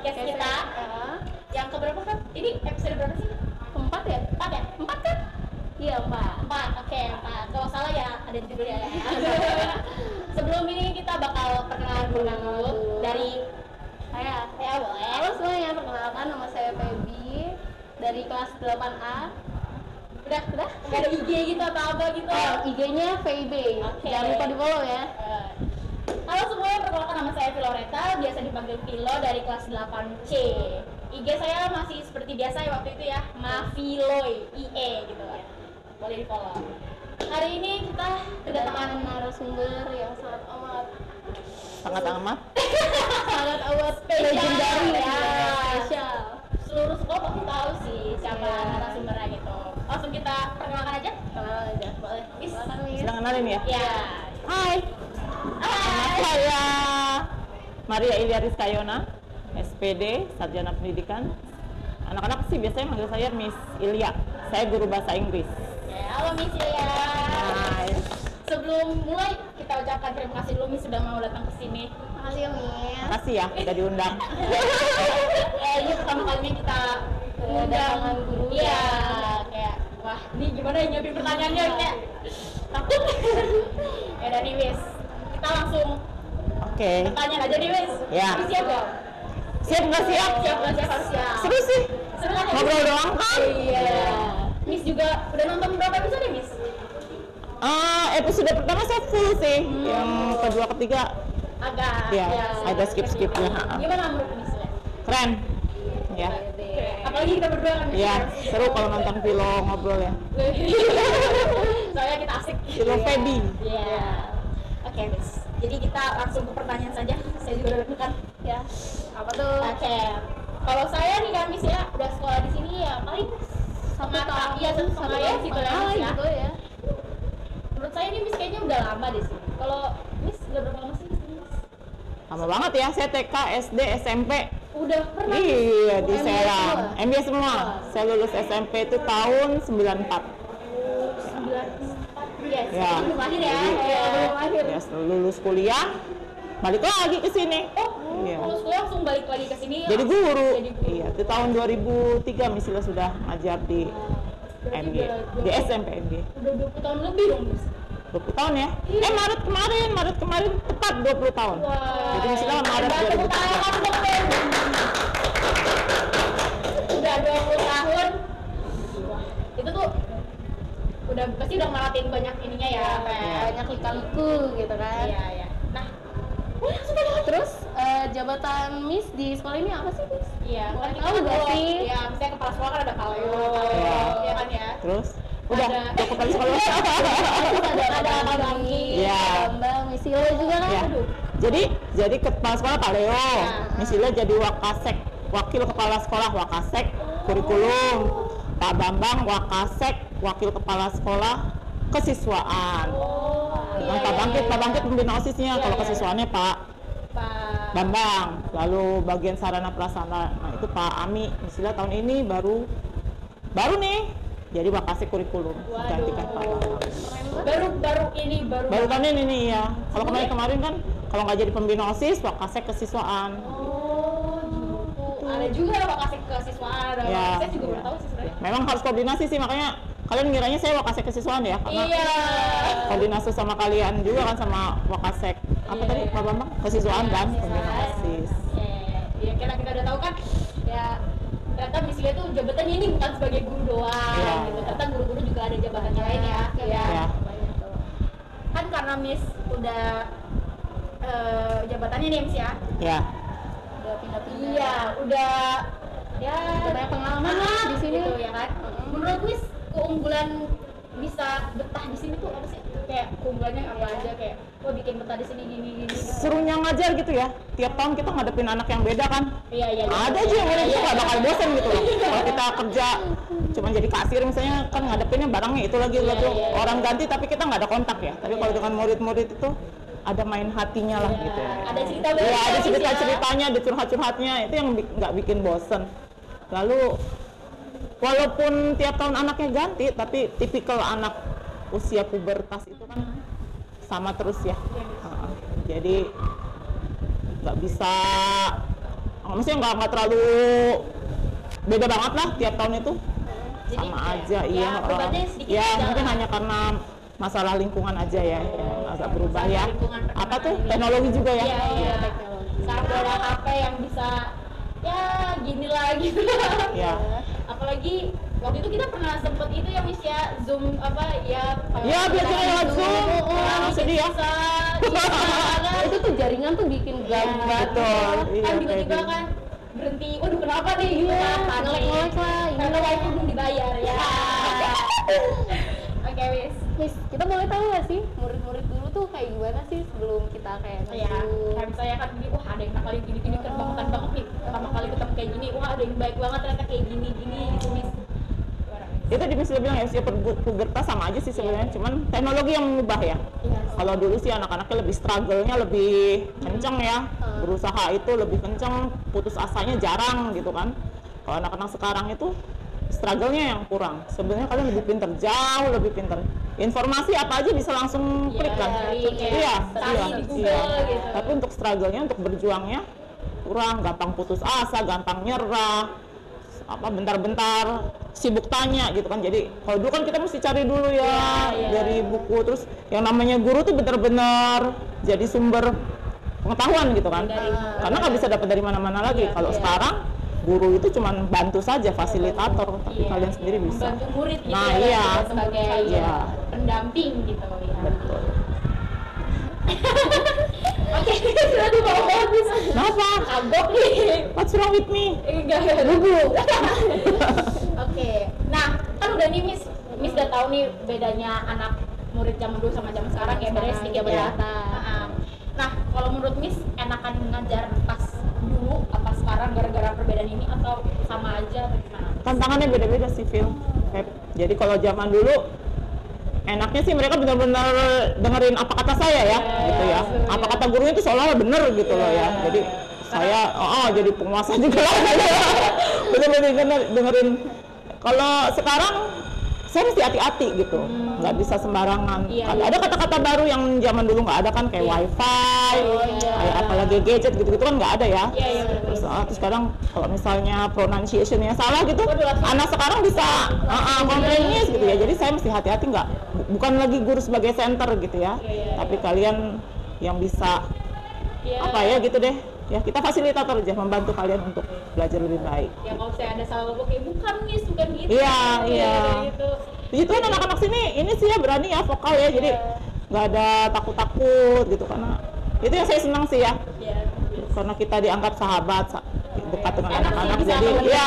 podcast kita. Yang keberapa kan? Ini episode berapa sih? Keempat ya? Empat ya? Empat kan? Iya, empat. Oke, empat. Kalau salah ya ada di judulnya ya. Sebelum ini kita bakal perkenalan dulu dari Saya. ya boleh. Halo semuanya, perkenalkan nama saya Feby dari kelas 8A. Udah? Gak ada IG gitu atau apa gitu? IG-nya Feby. Oke. Jangan lupa di-follow ya. Halo semuanya, perkenalkan nama saya Filoreta, biasa dipanggil Filo dari kelas 8C. IG saya masih seperti biasa ya waktu itu ya, Mafiloy, IE gitu kan. Boleh di-follow. Hari ini kita kedatangan narasumber yang sangat amat sangat amat spesial legendary ya. Spesial. Seluruh sekolah pasti tahu sih siapa narasumbernya gitu. Langsung kita perkenalkan aja. Kenalan aja. Boleh. Silakan, Miss. sedang kenalin ya. Ya. Hai, nama saya Maria Ilya Rizkayona, SPD, Sarjana Pendidikan. Anak-anak sih biasanya manggil saya Miss Ilya. Saya guru bahasa Inggris. Halo Miss Ilya. Hai. Sebelum mulai kita ucapkan terima kasih dulu Miss sudah mau datang ke sini. Makasih ya, Miss. Makasih ya udah diundang. Ini pertama kalinya kita undang guru. Iya, kayak wah, ini gimana ya nyiapin pertanyaannya kayak takut. Ya dari Miss. Kita langsung Oke. tanya aja nih Miss. Ya. Miss siap ya? Siap nggak siap? Siap harus siap. Seru sih. Seru kan ya, Miss? Ngobrol doang kan? Iya. Miss juga udah nonton berapa episode ya, Miss? Episode pertama saya full sih. Yang kedua, ketiga Agak. ya, ya, ada skip-skipnya. Gimana menurut Miss? Keren. Ya. Apalagi kita berdua kan Miss. Ya, seru kalau nonton Vilo ngobrol ya. Soalnya kita asik. Vilo Feby. Iya. Oke, Miss. Jadi kita langsung ke pertanyaan saja. Saya juga udah deg-degan. Ya. Apa tuh? Oke. Kalau saya nih kan Miss ya, udah sekolah di sini ya paling Satu setengah tahun. iya satu setengah ya gitu ya Miss ya. Gitu ya. Menurut saya nih Miss kayaknya udah lama di sini. Kalau Miss udah berapa lama sih di sini, Miss? Lama banget ya, saya TK, SD, SMP. Udah pernah Miss? Iya, di MBA Serang. semua? MBA semua. Saya lulus SMP itu tahun 94. 94. Yes. Ya. Belum lahir ya. Jadi, Iya, belum lahir. Ya, lulus kuliah, balik lagi ke sini. Iya. Lulus kuliah langsung balik lagi ke sini. Jadi guru. Jadi guru. Iya, itu tahun 2003 misalnya sudah ngajar di Berarti MBA, di SMP MBA. Udah 20 tahun lebih dong, Miss. 20 tahun ya? Iya. Maret kemarin tepat 20 tahun. Wah. Jadi misalnya Maret Ada tepuk 2003. tangan dong, Ben. Udah 20 tahun. Wah, itu tuh udah pasti udah ngelatin banyak ininya ya, Ben. Banyak lika-liku gitu kan. Iya, iya. Nah, Terus jabatan Miss di sekolah ini apa sih, Miss? iya, kan kita Tahu nggak kalau- sih? Iya, misalnya kepala sekolah kan ada kaleo, Iya. iya kan ya. Terus udah Ada. udah kepala sekolah. Ada Bangki. Iya. Mbak Misilo juga kan? Ya. Aduh. Jadi kepala sekolah Pak Leo, Ya. misalnya jadi Wakasek, wakil kepala sekolah Wakasek, kurikulum. Pak Bambang Wakasek, wakil kepala sekolah kesiswaan. Nah, Pak Bangkit pembina OSIS-nya, kalau kesiswaannya Pak Pak. Bambang. Lalu bagian sarana prasarana, nah itu Pak Ami. Misalnya tahun ini baru nih, jadi Wakasek kurikulum, menggantikan Pak Bambang. Baru ini Baru tahun ini nih ya. Kalau kemarin kan kalau nggak jadi pembina OSIS, Wakasek kesiswaan. Oh, gitu. Ada juga Wakasek kesiswaan, ada Ya, saya juga baru ya. tahu sih sebenarnya. Memang harus koordinasi sih, makanya kalian ngiranya saya Wakasek kesiswaan ya, karena Iya. koordinasi sama kalian juga kan sama Wakasek. Apa Iya, tadi iya. Pak Bambang? Kesiswaan kan, Kesiswaan. pembina OSIS. Ya kita udah tahu kan ya ternyata misinya tuh jabatannya ini bukan sebagai guru doang Iya. gitu. Ternyata guru-guru juga ada jabatannya lain ya. Iya. Ya. Kan karena Miss udah jabatannya nih Miss ya. Ya. Udah pindah-pindah. Iya, udah ya Udah banyak pengalaman lah di sini. gitu ya kan. Menurut Miss keunggulan bisa betah di sini tuh apa sih? Kayak keunggulannya apa aja kayak bikin betah di sini gini. Serunya ngajar gitu ya. Tiap tahun kita ngadepin anak yang beda kan. Iya. Ada aja yang kita nggak bakal bosan gitu loh. Kalau kita kerja cuma jadi kasir misalnya kan ngadepinnya barangnya itu lagi Iya. orang ganti tapi kita nggak ada kontak ya. Tapi kalau dengan murid-murid itu ada main hatinya lah gitu. Ada cerita baru. Iya, ada ya, Miss, ya. cerita-ceritanya, ada curhat-curhatnya, itu yang nggak bikin bosen. Lalu walaupun tiap tahun anaknya ganti, tapi tipikal anak usia pubertas itu kan sama terus ya. Jadi nggak bisa maksudnya nggak terlalu beda banget lah tiap tahun itu. Jadi Sama kayak, aja, ya, iya. perubahannya sedikit Ya aja mungkin lah. hanya karena masalah lingkungan aja ya, yang agak berubah Masalah ya. lingkungan Apa tuh perkembangan teknologi juga ya? Iya, iya. teknologi. Sekarang udah ada HP yang bisa ya gini lah gitu. Ya. Apalagi waktu itu kita pernah sempet itu ya Miss ya, Zoom apa ya. Ya belajar lewat Zoom, sedih ya. Itu tuh jaringan tuh bikin ganggu banget. Betul. Kan Iya, tiba-tiba kayak kan berhenti, waduh kenapa nih gitu kan, panik. ngelek-ngelek lah, Karena wifi belum dibayar ya. Oke Miss. Miss, kita boleh tahu nggak sih murid-murid dulu tuh kayak gimana sih sebelum kita kayak Ya, nge-Zoom? kayak misalnya kan gini, wah ada yang nakal gini-gini, kebangetan banget nih. Pertama kali ketemu kayak gini, wah ada yang baik banget ternyata kayak gini-gini gitu Miss. Gimana, Miss? Itu bisa bilang ya usia pubertas sama aja sih sebenarnya, cuman teknologi yang mengubah ya. Iya. Kalau dulu sih anak-anaknya lebih struggle-nya lebih kenceng ya, berusaha itu lebih kenceng, putus asanya jarang gitu kan. Kalau anak-anak sekarang itu struggle-nya yang kurang. Sebenarnya kalian lebih pinter, jauh lebih pinter. Informasi apa aja bisa langsung Iya, klik kan. cari kayak Iya, cari iya, di Google iya. gitu. Tapi untuk struggle-nya, untuk berjuangnya kurang, gampang putus asa, gampang nyerah, apa bentar-bentar sibuk tanya gitu kan. Jadi kalau dulu kan kita mesti cari dulu ya, Iya. dari buku, terus yang namanya guru tuh benar-benar jadi sumber pengetahuan gitu kan. Karena nggak bisa dapat dari mana-mana lagi. Kalau sekarang guru itu cuma bantu saja, fasilitator, tapi Iya. kalian sendiri bisa. Membantu murid gitu Nah, ya, iya. sebagai Iya. pendamping gitu ya. Betul. Oke, aduh mau habis. Kenapa? Kagok nih. What's wrong with me? Enggak, Oke, nah kan udah nih Miss udah tahu nih bedanya anak murid zaman dulu sama zaman sekarang ya, bedanya sedikit Iya. berapa. Nah, kalau menurut Miss enakan ngajar pas dulu apa sekarang gara-gara perbedaan ini atau sama aja atau gimana? Tantangannya beda-beda sih, Phil. Jadi kalau zaman dulu enaknya sih mereka benar-benar dengerin apa kata saya ya, gitu ya. Apa kata gurunya itu seolah-olah bener gitu loh ya. Jadi saya jadi penguasa juga lah. Bener-bener dengerin. Kalau sekarang saya mesti hati-hati gitu, nggak bisa sembarangan. Iya, Ada kata-kata baru yang zaman dulu nggak ada kan, kayak wifi, kayak apalagi gadget gitu-gitu kan nggak ada ya. Iya, iya, betul. Terus sekarang kalau misalnya pronunciation-nya salah gitu, anak sekarang bisa komplainnya gitu ya. Jadi saya mesti hati-hati, nggak, bukan lagi guru sebagai center gitu ya, tapi kalian yang bisa apa ya gitu deh. Ya kita fasilitator aja, membantu kalian untuk belajar lebih baik. Ya kalau saya ada salah ngomong kayak bukan Miss, bukan gitu. Iya, Ya, iya. gitu. Itu kan anak-anak sini ini sih ya berani ya vokal ya, jadi nggak ada takut-takut gitu, karena itu yang saya senang sih ya, Ya. karena kita dianggap sahabat dekat dengan Enak sih, anak-anak, bisa jadi temenan ya juga.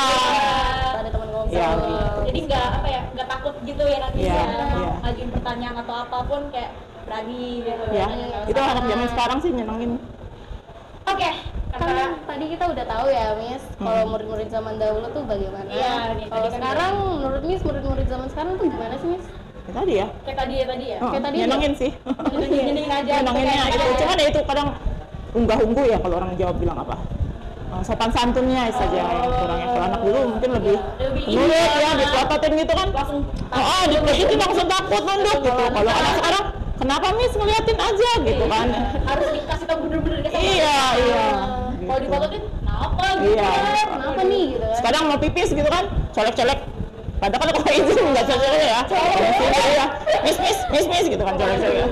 Ada teman ngobrol. ya gitu. Jadi nggak apa ya, nggak takut gitu ya nanti Iya, ya, iya. ngajuin pertanyaan atau apapun kayak berani gitu. Ya, Nanya itu sama anak zaman sama. sekarang sih nyenengin. Oke, karena Kan tadi kita udah tahu ya Miss, kalau murid-murid zaman dahulu tuh bagaimana. Iya, nih, Kalau tadi kan sekarang menurut Miss, murid-murid zaman sekarang tuh gimana sih Miss? Ya, tadi ya. kayak tadi ya. Kayak tadi nyenengin sih. Nyenengin aja. Nyenenginnya kayak gitu. aja. Cuman ya itu kadang unggah-ungguh ya, kalau orang Jawa bilang apa? Sopan santunnya saja yang kurangnya. Kalau anak dulu mungkin lebih Lebih nurut ini ya, dipelototin gitu kan. langsung Dipelototin langsung takut nunduk gitu. Kalau anak sekarang, kenapa Miss ngeliatin aja gitu kan? harus dikasih tahu bener-bener dia sama Iya, kita. iya. Kalau Gitu. dipototin, kenapa gitu Iya. kan? Kenapa nih gitu kan? Sekarang mau pipis gitu kan, colek-colek. Padahal kan kalau izin nggak colek ya. Ya. Miss gitu kan colek-colek.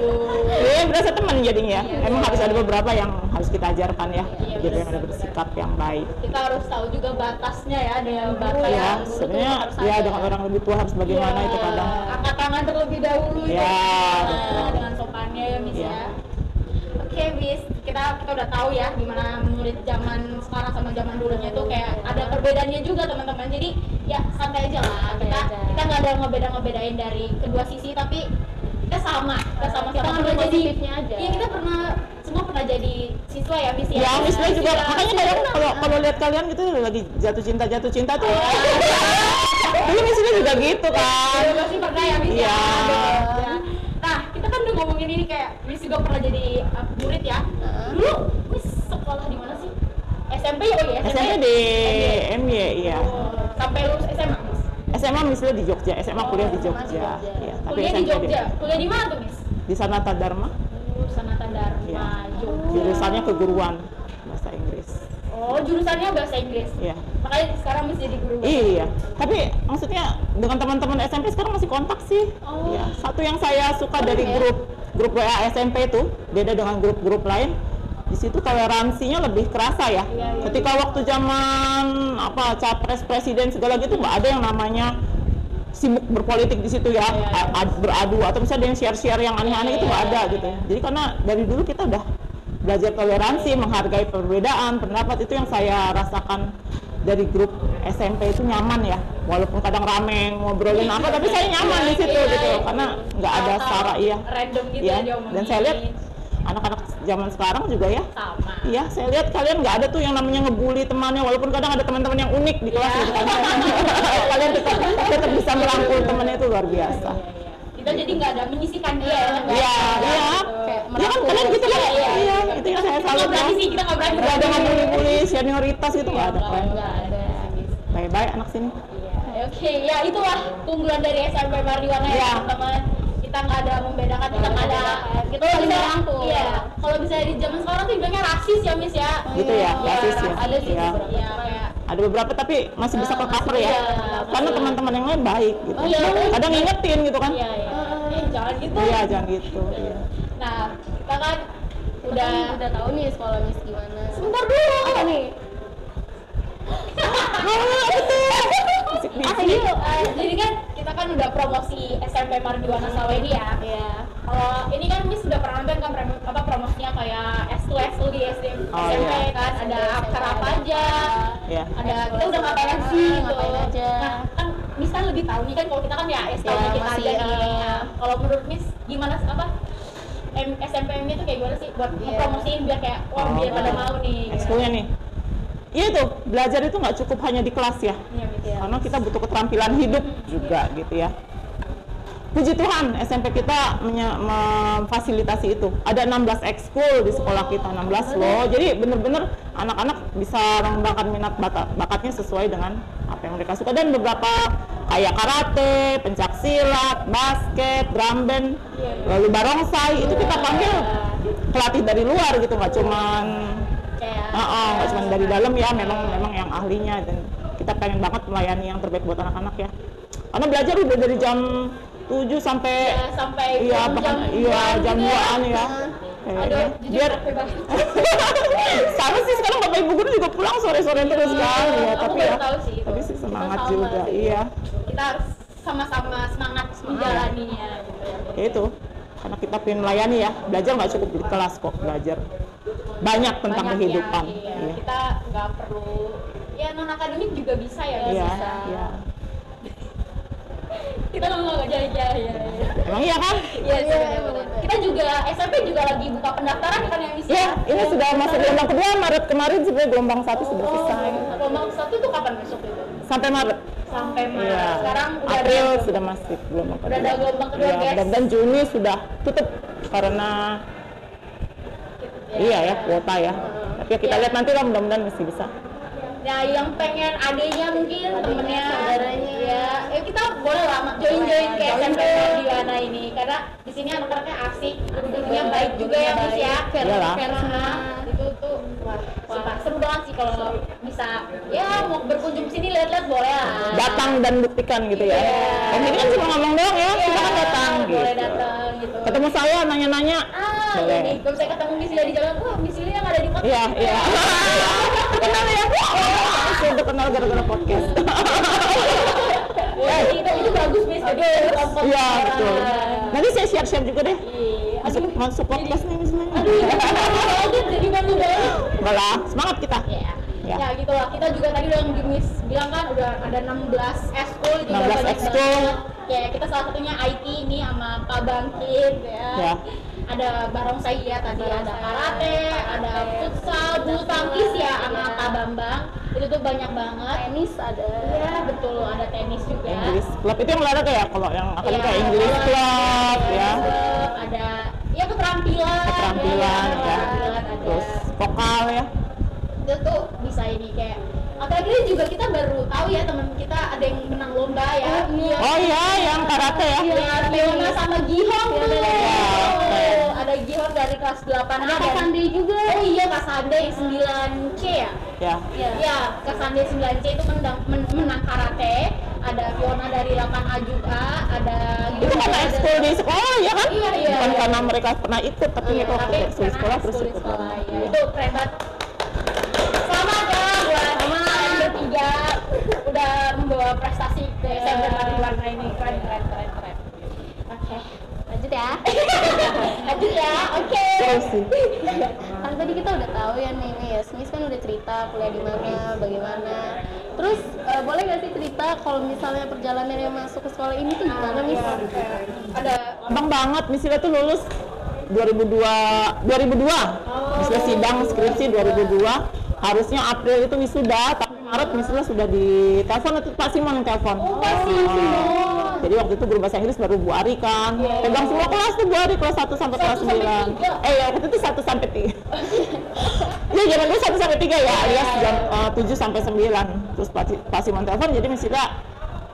Iya, berasa teman jadinya ya. Emang harus ada beberapa yang harus kita ajarkan ya. Jadi yang ada bersikap yang baik. Kita harus tahu juga batasnya ya, dengan batas Ya, yang dulu tuh sebenarnya harus ya ada. dengan orang lebih tua harus bagaimana itu kadang. Angkat tangan terlebih dahulu Ya, ya, betul. dengan sopannya ya Miss Ya. ya. Oke Miss, kita udah tahu ya gimana murid zaman sekarang sama zaman dulunya tuh kayak ada perbedaannya juga teman-teman. Jadi ya santai aja lah. Kita nggak ada ngebedain dari kedua sisi, tapi kita sama Kita pernah ngambil jadi. positifnya aja. Iya, kita semua pernah jadi siswa ya Miss ya. Ya, misalnya juga Siswa. makanya kadang kalau lihat kalian gitu lagi jatuh cinta tuh. Dulu misalnya juga gitu kan. Iya, pasti pernah ya Miss Iya. ya. Nah, kita kan udah ngomongin ini kayak Miss juga pernah jadi murid ya. Dulu Miss sekolah di mana sih? SMP ya? Oh iya, SMP di MY, iya. Sampai lulus SMA Miss. SMA misalnya di Jogja, SMA kuliah di Jogja. Iya, tapi Kuliah di SMP Jogja. Kuliah di mana tuh Miss? di Sanata Dharma. Sanata Dharma Iya. Jogja. Jurusannya keguruan bahasa Inggris. Oh, jurusannya bahasa Inggris. Iya. Makanya sekarang Miss jadi guru bahasa Iya, tapi maksudnya dengan teman-teman SMP sekarang masih kontak sih. Oh. Iya. Satu yang saya suka dari grup WA SMP itu beda dengan grup-grup lain. Di situ toleransinya lebih kerasa ya. Iya. Ketika waktu zaman apa capres presiden segala gitu nggak ada yang namanya sibuk berpolitik di situ ya, beradu atau misalnya ada yang share-share yang aneh-aneh itu nggak ada gitu. Jadi karena dari dulu kita udah belajar toleransi, menghargai perbedaan pendapat, itu yang saya rasakan dari grup SMP itu nyaman ya, walaupun kadang rame ngobrolin apa, tapi saya nyaman di situ gitu, karena nggak ada sara random gitu ya. diomongin. Dan saya lihat anak-anak zaman sekarang juga ya, sama. iya saya lihat kalian nggak ada tuh yang namanya ngebully temannya, walaupun kadang ada teman-teman yang unik di kelas gitu kan. Kalian tetap bisa merangkul temannya, itu luar biasa. Kita jadi nggak ada menyisikan dia ya. Iya. Ya kan kalian gitu kan. Iya, itu yang saya salut. Nggak berani sih, kita nggak berani. Nggak ada ngebully senioritas gitu, nggak ada kan. Nggak ada. Baik-baik anak sini. Iya, oke, ya itulah keunggulan dari SMP Mardiwana ya teman-teman. Kita nggak ada membedakan, kita nggak ada, kita saling merangkul. Iya, kalau bisa di zaman sekarang tuh bilangnya rasis ya Miss ya. Gitu ya, rasis ya. Ada sih Iya. beberapa. Iya, kayak Ada beberapa tapi masih bisa ke cover ya. Karena teman-teman yang lain baik gitu. Iya. Kadang ngingetin gitu kan. iya. Jangan gitu. Iya, jangan gitu. Iya. Nah, kita kan udah tahu nih sekolah Miss gimana. sebentar dulu. Apa nih? Jadi kan kita kan udah promosi SMP Mardiwana Saweni ya. Iya. Kalau ini kan Miss sudah pernah nonton kan promosinya kayak S2 di SD Oh, SMP iya. kan, ada akar apa aja. Iya. Ada kita udah ngapain aja sih gitu. Ngapain aja. Nah, kan Miss kan lebih tahu nih kan, kalau kita kan ya SK Ya, kita masih, aja nih. Nah, kalau menurut Miss gimana apa? SMPM-nya tuh kayak gimana sih buat ngepromosiin biar kayak biar pada mau nih. Ekskulnya nih. Iya tuh, belajar itu nggak cukup hanya di kelas ya. Iya, Miss. Karena kita butuh keterampilan hidup juga gitu ya. Puji Tuhan, SMP kita memfasilitasi itu. Ada 16 ekskul di sekolah kita, 16 loh. Jadi bener-bener anak-anak bisa mengembangkan minat bakatnya sesuai dengan apa yang mereka suka. Dan beberapa kayak karate, pencak silat, basket, drum band, lalu barongsai, itu kita panggil pelatih dari luar gitu, nggak cuman nggak cuma dari dalam ya, memang yang ahlinya. Dan kita pengen banget melayani yang terbaik buat anak-anak ya. Karena belajar udah dari jam 7 sampai jam 2-an ya. Aduh, Biar sama sih sekarang Bapak Ibu guru juga pulang sore-sore terus kan ya, tapi ya tapi sih semangat juga sih. iya. Kita harus sama-sama semangat menjalaninya gitu ya. Ya itu, karena kita pengen melayani ya, belajar nggak cukup di kelas kok, belajar banyak tentang kehidupan. Iya. Iya. Kita nggak perlu ya non akademik juga bisa ya. Iya, Bisa. iya. Kita nggak jaya-jaya ya. Emang iya kan? Iya, benar-benar. Kita juga SMP juga lagi buka pendaftaran kan yang bisa. Ya, ini sudah masuk gelombang kedua, Maret kemarin sebenarnya gelombang 1 sudah selesai. Gelombang 1 itu kapan besok itu? Sampai Maret. Sampai Maret. Iya. Sekarang udah April ada, sudah masuk gelombang kedua. udah ada gelombang kedua, Iya, guys. dan Juni sudah tutup karena iya ya kuota ya. Tapi ya kita lihat nanti lah, mudah-mudahan masih bisa. Nah, yang pengen adenya mungkin temennya, saudaranya. ya kita boleh lah join ke SMP Mardiwana ini, karena di sini anak-anaknya asik, guru-gurunya baik juga ya Miss ya. Iyalah. Karena itu tuh wah, seru banget sih kalau bisa ya mau berkunjung sini lihat-lihat boleh lah. Datang dan buktikan gitu ya. Om ini kan cuma ngomong doang ya, kita kan datang boleh gitu. datang gitu. Ketemu saya nanya-nanya. Boleh. Ini kalau saya ketemu Miss Lia di jalan, wah Miss Lia nggak ada di podcast. Iya, iya. Kenal ya? Sudah kenal gara-gara podcast. Itu bagus Miss, jadi Iya, betul. Nanti saya share-share juga deh. Iya. Masuk podcast nih misalnya. Aduh, jadi malu banget. Enggak lah, semangat kita. Ya. Ya. Ya gitu lah, kita juga tadi udah Miss bilang kan udah ada 16 ekskul juga 16 banyak ekskul. banget. Ya kita salah satunya IT ini sama Pak Bangkit ya. Ya. Ada barongsai ya tadi, ada karate, ada futsal, bulu tangkis ya sama Pak Bambang. Itu tuh banyak banget. Tenis ada. Iya betul, ada tenis juga. English Club itu yang olahraga ya, kalau yang akan Iya, kayak English Club ya. Ada ya keterampilan Ya. ada. Terus vokal ya. Itu tuh bisa ini kayak apalagi juga kita baru tahu ya teman kita ada yang menang lomba ya. Oh iya, yang karate ya. Iya, Leona sama Gihong tuh. Iya, Ada Gihong dari kelas 8A Ada Kak Sandi juga. Oh iya, Kak Sandi 9C ya? Ya. Iya, Kak Sandi 9C itu menang karate. Ada Fiona dari 8A juga, ada Itu karena ekskul di sekolah ya kan? Iya, iya, Bukan iya. karena mereka pernah ikut, tapi Iya, itu waktu tapi ekskul di sekolah terus ekskul di ikut sekolah, lomba. iya. Iya. Itu keren banget. Selamat ya buat kalian bertiga udah membawa prestasi ke SMP Madu Warna ini. Keren. Oke, Lanjut ya. lanjut ya. Oke. Terus sih. Kan tadi kita udah tahu ya nih, Miss kan udah cerita kuliah di mana, bagaimana. Terus boleh nggak sih cerita kalau misalnya perjalanannya masuk ke sekolah ini tuh gimana, Miss? Ada Abang banget, Misila tuh lulus 2002. Misila sidang skripsi 2002. Harusnya April itu wisuda, tapi Maret Misila sudah ditelepon itu Pak Simon yang telepon. Pak Simon. Jadi waktu itu guru bahasa Inggris baru Bu Ari kan. Pegang semua kelas tuh Bu Ari, kelas 1 sampai kelas 9. Ya waktu itu 1 sampai 3. Ya zaman dulu 1 sampai 3 ya, alias jam 7 sampai 9. Terus Pak Simon telepon, jadi Misila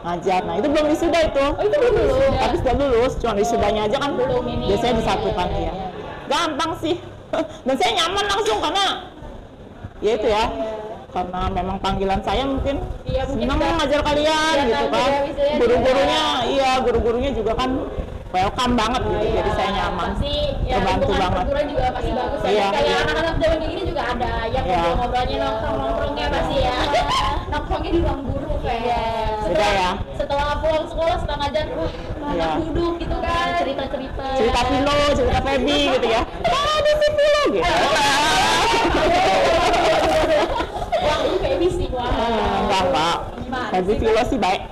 ngajar. Nah itu belum wisuda itu. Oh, itu belum lulus. Tapi sudah lulus, cuma wisudanya aja kan Belum ini. biasanya disatukan ya. Gampang sih. Dan saya nyaman langsung karena ya itu ya. Karena memang panggilan saya mungkin, Iya, mungkin senang udah- mengajar kalian udah gitu tahu kan. ya, wisudanya Guru-gurunya, iya guru-gurunya juga kan welcome banget gitu. Jadi saya nyaman. Pasti ya Terbantu lingkungan banget. perguruan juga pasti bagus ya. Iya, Kayak iya. anak-anak zaman kayak gini juga ada yang Iya. ngobrol-ngobrolnya nongkrongnya pasti ya. Nongkrongnya di ruang guru kayak. Beda ya. Setelah pulang sekolah setelah ngajar, wah Iya. anak duduk gitu kan. Cerita-cerita. Cerita Vino, cerita Feby gitu ya. Ada si Vino gitu. Wah itu kayak bisik wah. Enggak. Gimana Feby sih, Vino sih baik.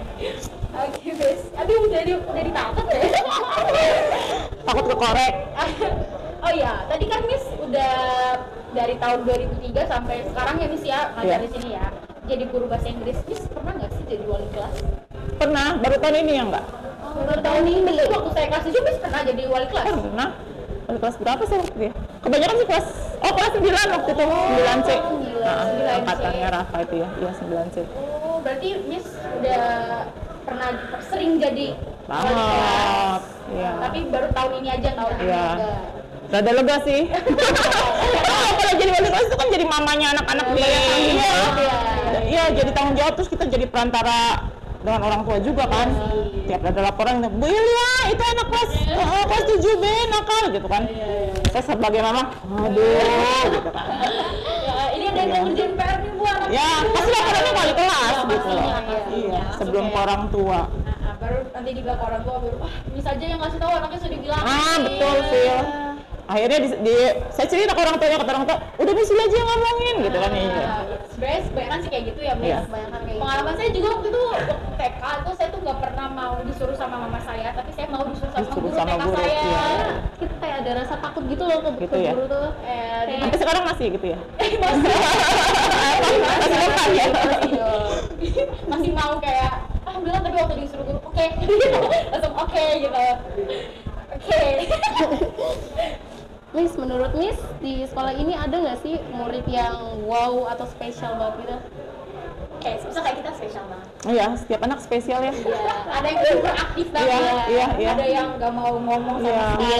Oke guys, aduh udah ditangkap ya. Takut kekorek. Oh iya, tadi kan Miss udah dari tahun 2003 sampai sekarang ya Miss ya ngajar Iya. di sini ya. Jadi guru bahasa Inggris. Miss pernah nggak sih jadi wali kelas? Pernah, baru tahun ini ya enggak? Baru tahun ini. Waktu saya kelas 7 Miss pernah jadi wali kelas. Pernah. Baru kelas berapa sih waktu dia? Kebanyakan sih kelas kelas 9 waktu itu, 9C. Nah, 9C. angkatannya Rafa itu ya. Iya, 9C. Oh, berarti Miss udah pernah sering jadi wali kelas. Banget. Iya. Tapi baru tahun ini aja tahun ini. Iya. enggak. Rada lega sih. Kalau jadi wali kelas itu kan jadi mamanya anak-anak di Iya. Iya, jadi tanggung jawab, terus kita jadi perantara dengan orang tua juga kan. Tiap ada laporan, Bu Ilya, itu anak kelas 7B nakal gitu kan. Saya sebagai mama, aduh gitu kan. Ya, ini ada yang ngerjain PR nih Bu anak. Ya, pasti laporannya wali kelas gitu loh. Pastinya, Iya, langsung sebelum ke kayak- orang tua. Nah, baru nanti dibilang ke orang tua baru Miss aja yang ngasih tahu anaknya sudah bilang. Betul, Phil. Akhirnya saya cerita ke orang tuanya, kata orang tua, udah Miss aja yang ngomongin gitu kan. Iya. Sebenarnya kebanyakan sih kayak gitu ya Miss. Iya. Kebanyakan kayak gitu. Pengalaman saya juga waktu itu waktu TK itu saya tuh nggak pernah mau disuruh sama mama saya, tapi saya mau disuruh sama Disuruh guru sama TK guru, saya. iya. Kita kayak ada rasa takut gitu loh ke Gitu ya? guru tuh. Sampai sekarang masih gitu ya? masih Masih depan ya? masih mau kayak bilang tapi waktu disuruh guru oke langsung oke gitu. Oke. Miss, menurut Miss di sekolah ini ada nggak sih murid yang wow atau spesial banget gitu? Oke, bisa kayak kita spesial banget. Iya, setiap anak spesial ya. Ada yang super aktif banget, Iya. ada yang nggak mau ngomong sama Iya. sekali.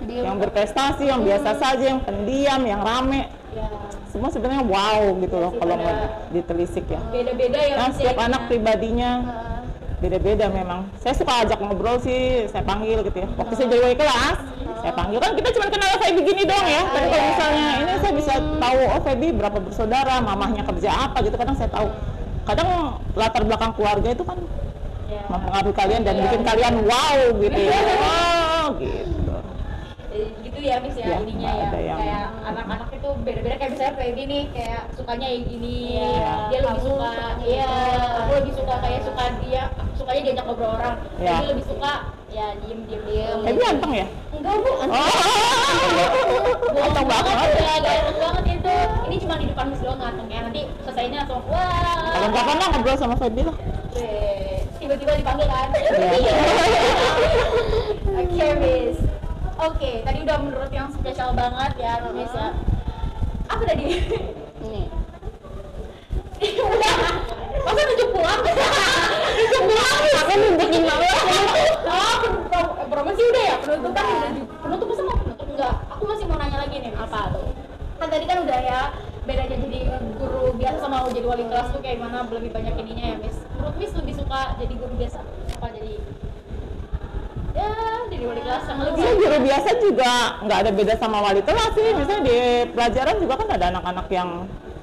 Diam. Yang berprestasi, yang biasa saja, yang pendiam, yang rame. Ya, Semua sebenarnya wow gitu loh kalau mau ditelisik ya. beda-beda ya. Nah, Miss, setiap ya. anak pribadinya beda-beda memang. Saya suka ajak ngobrol sih, saya panggil gitu ya. Waktu saya jadi wali kelas, saya panggil kan kita cuma kenal Feby begini doang ya. Tapi kalau misalnya ini saya bisa tahu oh Feby berapa bersaudara, mamahnya kerja apa gitu, kadang saya tahu. Kadang latar belakang keluarga itu kan Ya. mempengaruhi kalian dan bikin kalian wow gitu ya. Wow gitu. Gitu ya Miss ya, Ya, ininya nggak ya. ada yang- Kayak anak-anak itu beda-beda kayak misalnya kayak gini, kayak sukanya yang gini, Iya. dia lebih Kamu suka, suka iya, gitu. aku lebih suka kayak suka dia, sukanya diajak ngobrol orang. Iya. Dia lebih suka ya diem. Feby ganteng ya? Enggak Bu, Ganteng banget. ya, ganteng banget itu. Ini cuma di depan Miss doang ganteng ya. Nanti selesainya langsung wah. Kapan-kapan lah ngobrol sama Feby lah. Tiba-tiba dipanggil kan. Iya. Oke Miss. Oke, tadi udah menurut yang spesial banget ya Miss ya. Apa tadi? Ini. Udah. Masa nunjuk pulang? Nunjuk pulang. Aku nunjukin mama. Oh, promosi udah ya? Penutupan udah. Penutup masa mau penutup enggak? Aku masih mau jadi wali kelas tuh kayak gimana, lebih banyak ininya ya Miss. Menurut Miss lebih suka jadi guru biasa apa jadi jadi wali kelas yang lebih Guru biasa juga nggak ada beda sama wali kelas sih. Misalnya di pelajaran juga kan ada anak-anak yang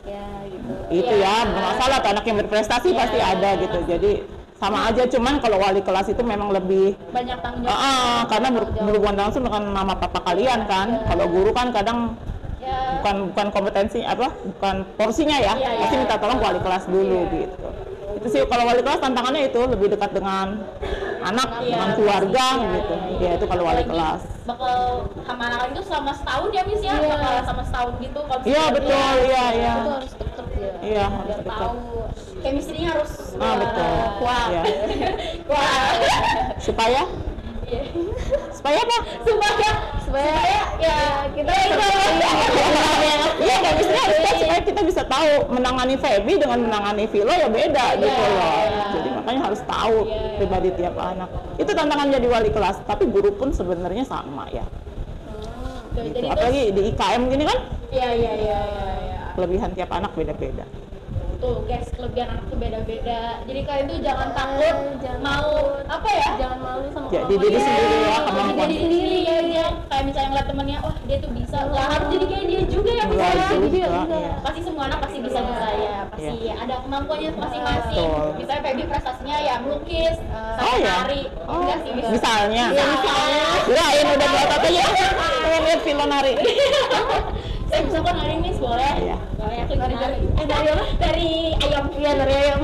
Ya gitu. itu ya bermasalah, atau anak yang berprestasi pasti ada gitu. Jadi sama aja, cuman kalau wali kelas itu memang lebih banyak tanggung jawab. karena berhubungan langsung dengan mama papa kalian kan. Kalau guru kan kadang Ya. bukan kompetensi bukan porsinya ya, pasti minta tolong wali kelas dulu gitu. Itu sih kalau wali kelas tantangannya itu lebih dekat dengan anak, dengan keluarga gitu. Ya itu kalau wali Apalagi kelas. bakal sama anak itu selama setahun ya Miss ya, bakal sama setahun gitu kalau Iya misalnya betul, dia- iya. Itu harus deket ya. Iya harus biar dekat. tahu chemistry-nya harus Betul. kuat. Iya. Kuat. Supaya Iya. apa? supaya ya kita Iya, dan istilah harus tahu supaya kita bisa tahu menangani Feby dengan menangani Vilo ya beda gitu loh. Jadi makanya harus tahu pribadi tiap anak. Itu tantangan jadi wali kelas, tapi guru pun sebenarnya sama ya. Gitu. jadi Apalagi di IKM gini kan, iya. kelebihan tiap anak beda-beda. Tuh guys, kelebihan anak tuh beda-beda. Jadi kalian tuh jangan takut mau apa ya? Jangan malu sama Jadi kemampuan. diri sendiri ya, Jadi kemampuan. diri sendiri ya dia. Kayak misalnya ngeliat temennya, wah dia tuh bisa, lah harus jadi kayak dia juga ya bisa. Iya Jadi juga, ya, iya. pasti semua anak pasti bisa ya, pasti ada kemampuannya masing-masing. Betul. Misalnya Feby prestasinya ya melukis, Oh sampai ya? nari, enggak sih bisa. Misalnya. Misalnya. Kirain udah buat apa ya? Pengen lihat Vilo nari. Saya bisa kok nari Miss, boleh? Iya. Boleh aku nari dari apa? Dari ayam. Iya, dari ayam.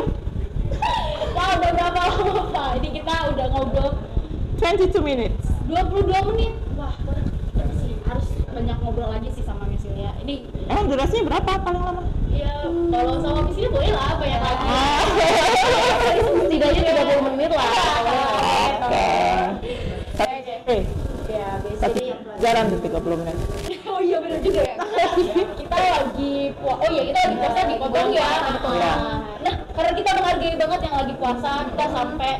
Wah, udah berapa lama Pak? Ini kita udah ngobrol 22 minutes. 22 menit. Wah, sih harus banyak ngobrol lagi sih sama Miss Yulia. Ini Emang durasinya berapa paling lama? ya kalau sama Miss Yulia boleh lah banyak lagi. Setidaknya 30 menit lah. Oke. Oke. Ya, biasa Tapi deh. jalan di 30 menit. Oh iya benar juga ya. Kita lagi oh iya kita lagi puasa dipotong ya. Iya. Nah, karena kita menghargai banget yang lagi puasa, kita sampai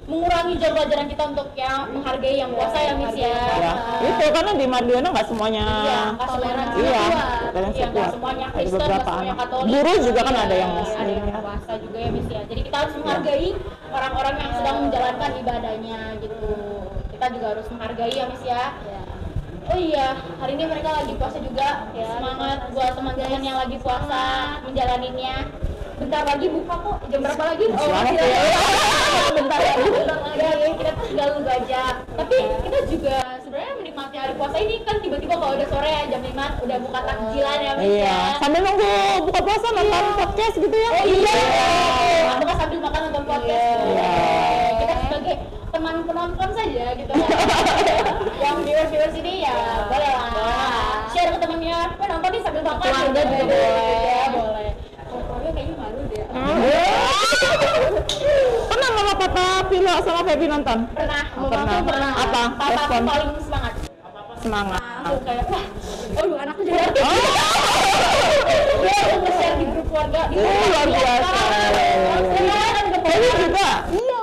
mengurangi jam pelajaran kita untuk yang menghargai yang puasa ya Miss ya. Ya, itu karena di Madiona nggak semuanya. Iya, nggak semuanya Iya, kuat. toleransi Iya, nggak kuat. semuanya Ada Kristen, beberapa nggak semuanya anak. Katolik. Guru juga kan ada yang Iya, Muslim ada yang ya. puasa juga ya Miss ya. Jadi kita harus menghargai orang-orang yang sedang menjalankan ibadahnya gitu. Kita juga harus menghargai ya Miss ya. Oh iya, hari ini mereka lagi puasa juga. Semangat buat teman-teman yang lagi puasa menjalaninya. Bentar lagi buka kok. Jam berapa lagi? Oh, Selamat tidak. ya. Bentar lagi. Kita tinggal nunggu aja. Tapi kita juga sebenarnya menikmati hari puasa ini kan tiba-tiba kalau udah sore ya jam 5 udah buka takjilan ya Miss Iya, ya. sambil nunggu buka puasa nonton podcast gitu ya. Oh iya. Aku kan sambil makan nonton podcast. Iya. Kita sebagai teman penonton saja gitu. Yang viewers ini ya boleh lah. Share ke temennya. Nonton nih sambil makan. Keluarga gitu. juga boleh. Ya, boleh. Kalau keluarga kayaknya malu deh. Pernah mama papa Vilo sama Feby nonton? Pernah. Pernah. Apa? Papa aku Respon? paling semangat. Semangat. Langsung kayak wah. Aduh anakku jadi artis. Oh, Dia langsung nge-share di grup keluarga. luar biasa. Feby juga?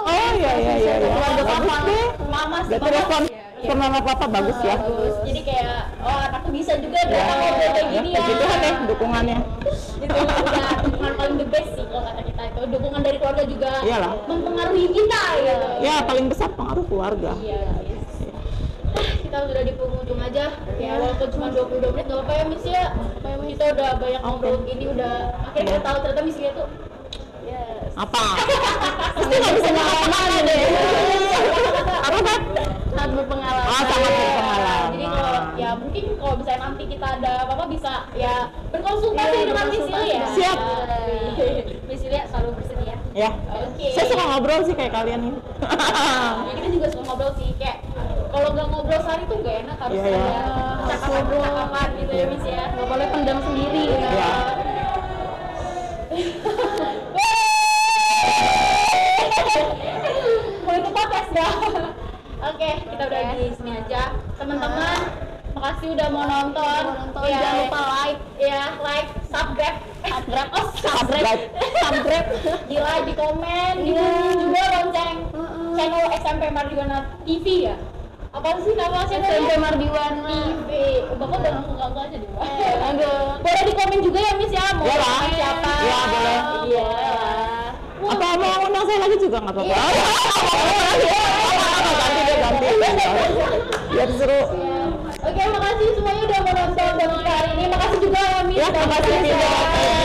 Oh iya. Keluarga Bagus papa. deh. Mama sih. Berarti respon ke mama papa bagus ya. Bagus. Jadi kayak oh anakku bisa juga ternyata ngobrol kayak gini ya. Puji Tuhan deh dukungannya. Itu udah dukungan paling the best sih kalau kata kita itu. Dukungan dari keluarga juga Iyalah. mempengaruhi kita gitu. Ya paling besar pengaruh keluarga. Iya, yes. Kita udah di penghujung aja. Ya walaupun cuma 22 menit enggak apa-apa ya Miss ya. Kita udah banyak ngobrol gini udah akhirnya kita tahu ternyata Miss Lia tuh Apa? Pasti nggak bisa pengalaman deh. Apa Bab? Sangat berpengalaman. Oh, sangat berpengalaman. Jadi kalau ya mungkin kalau misalnya nanti kita ada apa-apa bisa ya berkonsultasi Iya, dengan Miss Lia ya. Siap. Miss Lia selalu bersedia. Ya. Oke. Saya suka ngobrol sih kayak kalian ini. Ya, kita juga suka ngobrol sih kayak kalau nggak ngobrol sehari tuh nggak enak harus Iya, iya. ada cakapan gitu ya Miss ya. Nggak boleh pendam sendiri. Iya. Mau itu podcast dah. Oke, kita udah di sini aja. Teman-teman, makasih udah mau nonton. Ya, Jangan lupa like. Ya, like, subscribe. Oh, Subscribe. subscribe. Di like, di komen, di juga lonceng. Channel SMP Madiona TV ya. Apa sih nama SMP Mardiwana. IV. Bapak udah langsung ngaku aja deh, Pak. Aduh. Boleh di komen juga ya, Miss ya, mau Boleh. nama siapa? Iya, boleh. Iya. Apa mau undang saya lagi juga nggak apa-apa. Ganti deh, ganti. Biar seru. Oke, makasih semuanya udah menonton dan hari ini. Makasih juga Miss. Ya, dan makasih Miss juga.